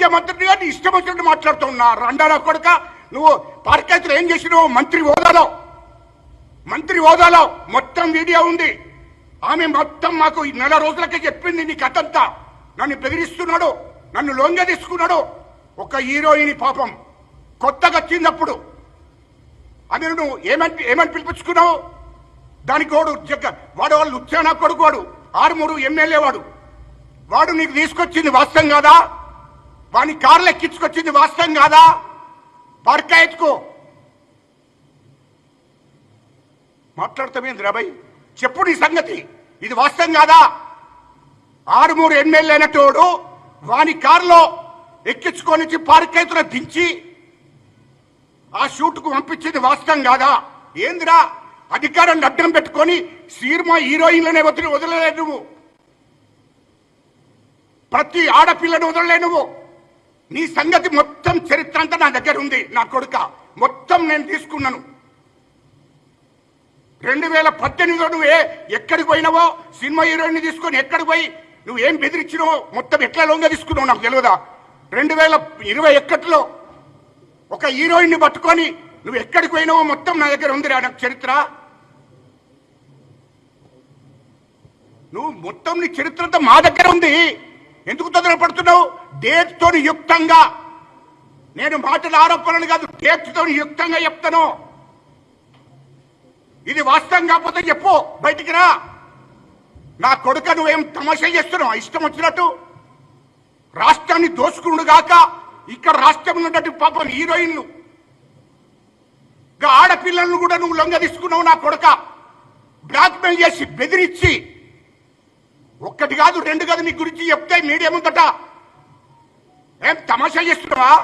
ముఖ్యమంత్రిగా నీ ఇష్టం వచ్చినట్టు మాట్లాడుతున్నా. రండాల కొడుక, నువ్వు పార్కైతులు ఏం చేసినావు? మంత్రి హోదాలో మొత్తం వీడియో ఉంది. ఆమె మొత్తం మాకు 4 రోజులకే చెప్పింది నీ కథంతా. నన్ను బెదిరిస్తున్నాడు, నన్ను లొంగ తీసుకున్నాడు. ఒక హీరోయిన్ పాపం కొత్తగా వచ్చినప్పుడు అని నువ్వు ఏమని పిలిపించుకున్నావు? దానికి వాడు వాళ్ళు ఉచ్చానా కొడుకు, వాడు 6 ఎమ్మెల్యే వాడు నీకు తీసుకొచ్చింది వాస్తవం కాదా? వాడిని కార్లు ఎక్కించుకొచ్చింది వాస్తవం కాదా? పార్కాయత్కో మాట్లాడతామేంది రాబాయ్? చెప్పు నీ సంగతి. ఇది వాస్తవం కాదా? 6 ఎమ్మెల్యే అయినటోడు వాని కారులో ఎక్కించుకొని పార్కాయతులో దించి ఆ షూట్కు పంపించింది వాస్తవం కాదా? ఏందిరా అధికారాన్ని అడ్డం పెట్టుకొని సినిమా హీరోయిన్లనే వదలలేదు నువ్వు. ప్రతి ఆడపిల్లను వదలలే నువ్వు. నీ సంగతి మొత్తం చరిత్ర అంతా నా దగ్గర ఉంది. నా కొడుక మొత్తం నేను తీసుకున్నాను. 2018లో నువ్వు ఎక్కడికి పోయినావో, సినిమా హీరోయిన్ తీసుకొని ఎక్కడికి పోయి నువ్వేం బెదిరించినావో మొత్తం ఎట్లా లొంగ తీసుకున్నావు నాకు తెలియదా? 2021లో ఒక హీరోయిన్ పట్టుకొని నువ్వు ఎక్కడికి పోయినావో మొత్తం నా దగ్గర ఉందిరా నాకు చరిత్ర. నువ్వు మొత్తం నీ చరిత్ర అంతా మా దగ్గర ఉంది. ఎందుకు తొందరపడుతున్నావు? డేట్తో యుక్తంగా, నేను మాటల ఆరోపణలు కాదు, డేట్తో యుక్తంగా చెప్తాను. ఇది వాస్తవం కాకపోతే చెప్పు, బయటికి రా. నా కొడుక నువ్వేం తమాషా చేస్తున్నావు ఇష్టం వచ్చినట్టు? రాష్ట్రాన్ని దోసుకుడు గాక ఇక్కడ రాష్ట్రంలో ఉన్నట్టు పాపం హీరోయిన్లు ఆడపిల్లలను కూడా నువ్వు లొంగ తీసుకున్నావు. నా కొడుక బ్లాక్మెయిల్ చేసి బెదిరించి, 1 కాదు 2 కాదు నీ గురించి చెప్తే మీడియా ముందట ఏం తమాషా చేస్తున్నావా?